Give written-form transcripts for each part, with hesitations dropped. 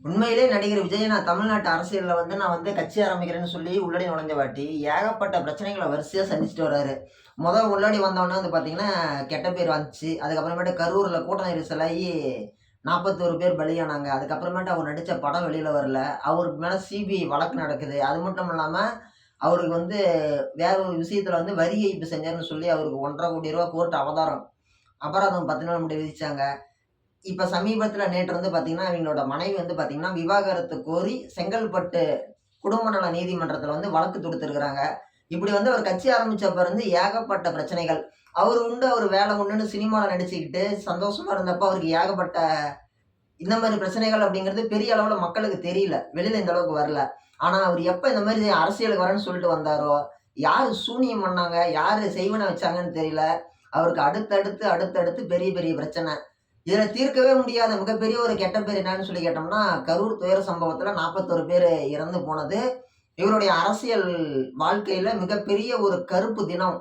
உண்மையிலே நடிகர் விஜய் நான் தமிழ்நாட்டு அரசியல்ல நான் கட்சி ஆரம்பிக்கிறேன்னு சொல்லி உள்ளாடி நுழைஞ்ச வாட்டி ஏகப்பட்ட பிரச்சனைகளை வரிசையா சந்திச்சுட்டு வர்றாரு. உள்ளாடி வந்தோடனே பார்த்தீங்கன்னா, கெட்ட பேர் வந்துச்சு. அதுக்கப்புறமேட்டு கரூர்ல கூட்ட நெரிசலாகி 41 பேர் பலியானாங்க. அதுக்கப்புறமேட்டு அவர் நடிச்ச படம் வெளியில வரல. அவருக்கு மேல சிபிஐ வழக்கு நடக்குது. அது மட்டும் இல்லாம, அவருக்கு வேற ஒரு விஷயத்துல வரி ஏய்ப்பு செஞ்சாருன்னு சொல்லி அவருக்கு ரூ. 1,50,00,000 கோர்ட் அபராதம் 10 நாள் முடிவு விதிச்சாங்க. இப்ப சமீபத்துல நேற்று பார்த்தீங்கன்னா, அவங்களோட மனைவி பார்த்தீங்கன்னா, விவாகரத்து கோரி செங்கல்பட்டு குடும்ப நல நீதிமன்றத்துல வழக்கு தொடுத்திருக்கிறாங்க. இப்படி அவர் கட்சி ஆரம்பிச்சப்ப ஏகப்பட்ட பிரச்சனைகள். அவரு உண்டு, அவரு வேலை உண்டுன்னு சினிமால நடிச்சுக்கிட்டு சந்தோஷமா இருந்தப்ப அவருக்கு ஏகப்பட்ட இந்த மாரி பிரச்சனைகள் அப்படிங்கிறது பெரிய அளவுல மக்களுக்கு தெரியல. வெளியில இந்த அளவுக்கு வரல. ஆனா அவரு எப்ப இந்த மாரி அரசியலுக்கு வரேன்னு சொல்லிட்டு வந்தாரோ, யாரு சூனியம் பண்ணாங்க, யாரு செய்வன வச்சாங்கன்னு தெரியல. அவருக்கு அடுத்தடுத்து பெரிய பெரிய பிரச்சனை. இதுல தீர்க்கவே முடியாத மிகப்பெரிய ஒரு கெட்ட பேர் என்னன்னு சொல்லி கேட்டோம்னா, கரூர் துயர சம்பவத்துல 41 பேரு இறந்து போனது. இவருடைய அரசியல் வாழ்க்கையில மிகப்பெரிய ஒரு கருப்பு தினம்.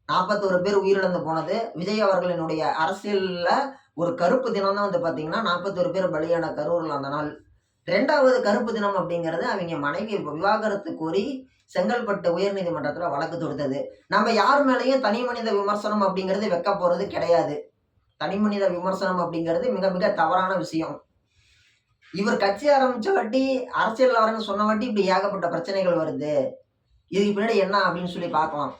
41 பேர் உயிரிழந்து போனது. விஜய் அவர்களினுடைய அரசியல்ல ஒரு கருப்பு தினம் தான் பார்த்தீங்கன்னா, 41 பேர் பலியான கரூர்ல அந்த நாள். 2வது கருப்பு தினம் அப்படிங்கிறது அவிங்க மனைவி விவாகரத்து கோரி செங்கல்பட்டு உயர்நீதிமன்றத்துல வழக்கு தொடுத்தது. நம்ம யார் மேலயும் தனி மனித விமர்சனம் அப்படிங்கிறது வைக்க போறது கிடையாது. தனி மனித விமர்சனம் அப்படிங்கிறது மிக மிக தவறான விஷயம். இவர் கட்சி ஆரம்பிச்ச வாட்டி அரசியல்ல வரேன்னு சொன்ன வாட்டி இப்படி ஏகப்பட்ட பிரச்சனைகள் வருது. இதுக்கு பின்னாடி என்ன அப்படின்னு சொல்லி பார்க்கலாம்.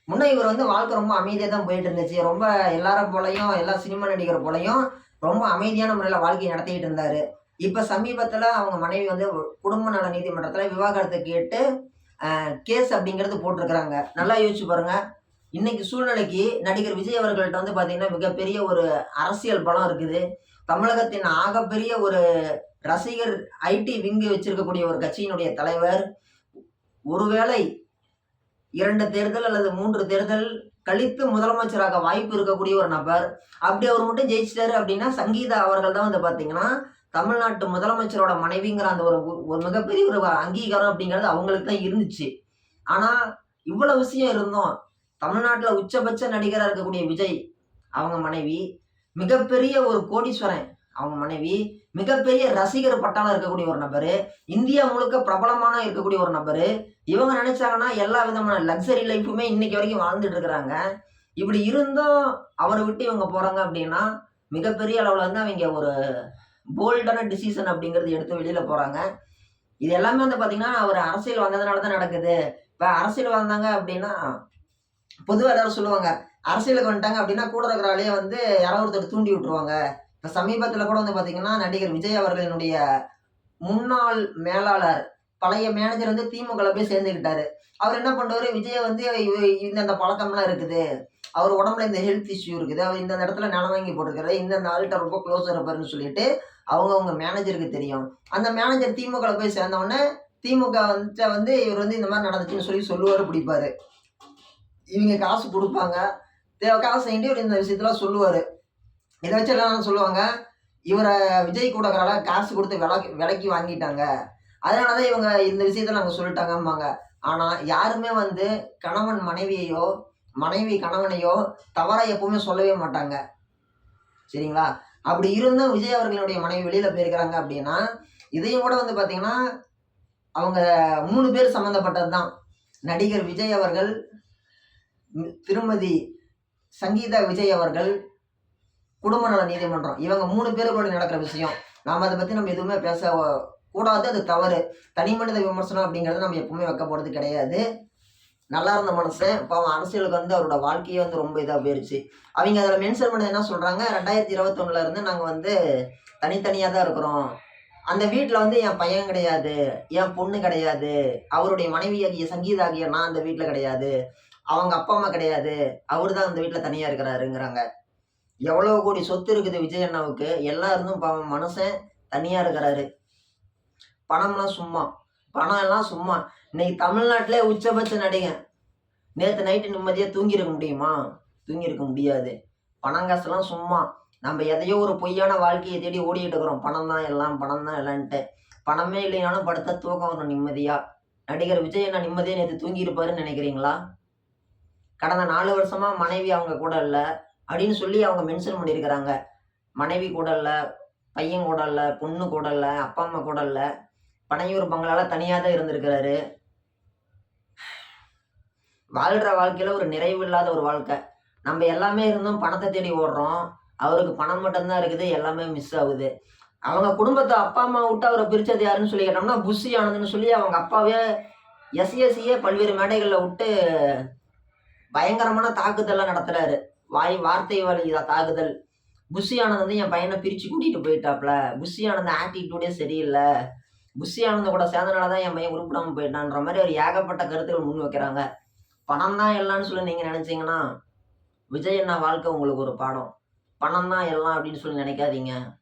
முன்ன இவர் வாழ்க்கை ரொம்ப அமைதியா தான் போயிட்டு இருந்துச்சு. ரொம்ப எல்லாரும் போலயும், எல்லா சினிமா நடிகர் போலயும் ரொம்ப அமைதியான முறையில வாழ்க்கையை நடத்திக்கிட்டு இருந்தாரு. இப்ப சமீபத்துல அவங்க மனைவி குடும்ப நல நீதிமன்றத்துல விவாகரத்து கேட்டு கேஸ் அப்படிங்கிறது போட்டிருக்கிறாங்க. நல்லா யோசிச்சு பாருங்க. இன்னைக்கு சூழ்நிலைக்கு நடிகர் விஜய் அவர்கள்ட்ட பாத்தீங்கன்னா மிகப்பெரிய ஒரு அரசியல் பலம் இருக்குது. தமிழகத்தின் ஆகப்பெரிய ஒரு ரசிகர் ஐடி விங்கு வச்சிருக்கக்கூடிய ஒரு கட்சியினுடைய தலைவர். ஒருவேளை 2 தேர்தல் அல்லது 3 தேர்தல் கழித்து முதலமைச்சராக வாய்ப்பு இருக்கக்கூடிய ஒரு நபர். அப்படி அவர் மட்டும் ஜெயிச்சிட்டாரு அப்படின்னா, சங்கீதா அவர்கள் தான் பாத்தீங்கன்னா, தமிழ்நாட்டு முதலமைச்சரோட மனைவிங்கிற அந்த ஒரு மிகப்பெரிய ஒரு அங்கீகாரம் அப்படிங்கிறது அவங்களுக்கு தான் இருந்துச்சு. ஆனா, இவ்வளவு விஷயம் இருந்தும், தமிழ்நாட்டுல உச்சபட்ச நடிகரா இருக்கக்கூடிய விஜய், அவங்க மனைவி, மிகப்பெரிய ஒரு கோடீஸ்வரன் அவங்க மனைவி, மிகப்பெரிய ரசிகர் பட்டாளம் இருக்கக்கூடிய ஒரு நபரு, இந்தியா முழுக்க பிரபலமான இருக்கக்கூடிய ஒரு நபரு. இவங்க நினைச்சாங்கன்னா எல்லா விதமான லக்ஸரி லைஃபுமே இன்னைக்கு வரைக்கும் வாழ்ந்துட்டு இருக்கிறாங்க. இப்படி இருந்தும் அவரை விட்டு இவங்க போறாங்க அப்படின்னா, மிகப்பெரிய அளவுல அவங்க ஒரு போல்டான டிசிஷன் அப்படிங்கிறது எடுத்து வெளியில போறாங்க. இது எல்லாமே பாத்தீங்கன்னா, அவர் அரசியல் வந்ததுனால தான் நடக்குது. இப்ப அரசியல் வந்தாங்க அப்படின்னா, பொதுவா எல்லாரும் சொல்லுவாங்க, அரசியலுக்கு வந்துட்டாங்க அப்படின்னா கூட இருக்கிற ஆளையே யாராவது ஒருத்தர் தூண்டி விட்டுருவாங்க. இப்ப சமீபத்துல கூட பாத்தீங்கன்னா, நடிகர் விஜய் அவர்களினுடைய முன்னாள் மேலாளர், பழைய மேனேஜர் திமுகல போய் சேர்ந்துக்கிட்டாரு. அவர் என்ன பண்ணுவாரு, விஜய இந்த பழக்கம்லாம் இருக்குது. அவர் உடம்புல இந்த ஹெல்த் இஷ்யூ இருக்குது. அவர் இந்த இடத்துல நிலம் வாங்கி போட்டிருக்காரு. இந்த ஆள்கிட்ட ரொம்ப க்ளோஸா இருப்பாருன்னு சொல்லிட்டு அவங்க மேனேஜருக்கு தெரியும். அந்த மேனேஜர் திமுகல போய் சேர்ந்த உடனே திமுக இவர் இந்த மாதிரி நடந்துச்சுன்னு சொல்லுவாரு, பிடிப்பாரு. இவங்க காசு கொடுப்பாங்க. காசு வாங்கிட்டு இவர் இந்த விஷயத்தெல்லாம் சொல்லுவாரு. இதை வச்சு எல்லாம் சொல்லுவாங்க, இவரை விஜய் கூட காசு கொடுத்து விலைக்கு வாங்கிட்டாங்க. அதனாலதான் இவங்க இந்த விஷயத்த நாங்க சொல்லிட்டாங்கம்பாங்க. ஆனா யாருமே கணவன் மனைவியையோ, மனைவி கணவனையோ தவறா எப்பவுமே சொல்லவே மாட்டாங்க. சரிங்களா? அப்படி இருந்தும் விஜய் அவர்களுடைய மனைவி வெளியில போயிருக்கிறாங்க அப்படின்னா, இதையும் கூட பாத்தீங்கன்னா, அவங்க 3 பேர் சம்பந்தப்பட்டதுதான். நடிகர் விஜய் அவர்கள், திருமதி சங்கீதா விஜய் அவர்கள், குடும்ப நல நீதிமன்றம். இவங்க 3 பேருக்குள்ள நடக்கிற விஷயம். நாம அதை பத்தி நம்ம எதுவுமே பேச கூடாது. அது தவறு. தனி மனித விமர்சனம் அப்படிங்கறத நம்ம எப்பவுமே வைக்க போறது கிடையாது. நல்லா இருந்த மனுஷன் இப்போ அவன் அரசியலுக்கு அவரோட வாழ்க்கையே ரொம்ப இதா போயிருச்சு. அவங்க அதில் மென்ஷன் பண்ணது என்ன சொல்றாங்க, 2021ல இருந்து நாங்க தனித்தனியா தான் இருக்கிறோம். அந்த வீட்டில் என் பையன் கிடையாது, என் பொண்ணு கிடையாது, அவருடைய மனைவி ஆகிய சங்கீதா ஆகிய நான் அந்த வீட்டில் கிடையாது, அவங்க அப்பா அம்மா கிடையாது, அவரு தான் அந்த வீட்டில் தனியா இருக்கிறாருங்கிறாங்க. எவ்வளவு கோடி சொத்து இருக்குது விஜய் அண்ணாவுக்கு, எல்லாம் இருந்தும் பாவம் மனுஷன் தனியா இருக்கிறாரு. பணம்லாம் சும்மா, பணம் எல்லாம் சும்மா. இன்னைக்கு தமிழ்நாட்டிலே உச்சபட்ச நடிகன். நேற்று நைட்டு நிம்மதியா தூங்கியிருக்க முடியுமா? தூங்கியிருக்க முடியாது. பணம் காசுலாம் சும்மா. நம்ம எதையோ ஒரு பொய்யான வாழ்க்கையை தேடி ஓடிட்டு இருக்கிறோம். பணம் தான் எல்லாம், பணம் தான் எல்லான்ட்டு. பணமே இல்லைனாலும் படுத்தா தூக்கம் வரும் நிம்மதியா. நடிகர் விஜய் அண்ணா நிம்மதியா நேற்று தூங்கி இருப்பாருன்னு நினைக்கிறீங்களா? கடந்த 4 வருஷமா மனைவி அவங்க கூட இல்லை அப்படின்னு சொல்லி அவங்க மென்ஷன் பண்ணியிருக்கிறாங்க. மனைவி கூட இல்லை, பையன் கூட இல்ல, பொண்ணு கூட இல்ல, அப்பா, அம்மா கூட இல்ல. பனையூர் பங்களால தனியா தான் இருந்திருக்கிறாரு. வாழ்ற வாழ்க்கையில ஒரு நிறைவு இல்லாத ஒரு வாழ்க்கை. நம்ம எல்லாமே இருந்தும் பணத்த தேடி ஓடுறோம். அவருக்கு பணம் மட்டும் தான் இருக்குது. எல்லாமே மிஸ் ஆகுது. அவங்க குடும்பத்த அப்பா, அம்மா விட்டு அவர பிரிச்சது யாருன்னு சொல்லி கேட்டோம்னா, புஷி ஆனந்த்ன்னு சொல்லி அவங்க அப்பாவே எஸ்எஸ்சியே பல்வேறு மேடைகள்ல விட்டு பயங்கரமான தாக்குதல்லாம் நடத்துறாரு. வார்த்தை வழி தாக்குதல். புஷி ஆனந்த் வந்து என் பையன பிரிச்சு கூட்டிட்டு போயிட்டாப்ல. புஷி ஆனந்த் ஆட்டிட்யூடே சரியில்ல. புஷி ஆனந்த் கூட சேர்ந்தனால தான் என் பையன் உருப்படாம போயிட்டான்ற மாரி அவர் ஏகப்பட்ட கருத்துக்கள் முன் வைக்கிறாங்க. பணம் தான் எல்லாம்ன்னு சொல்லி நீங்க நினைச்சீங்கன்னா, விஜய் அண்ணா வாழ்க்கை உங்களுக்கு ஒரு பாடம். பணம் தான் எல்லாம் அப்படின்னு சொல்லி நினைக்காதீங்க.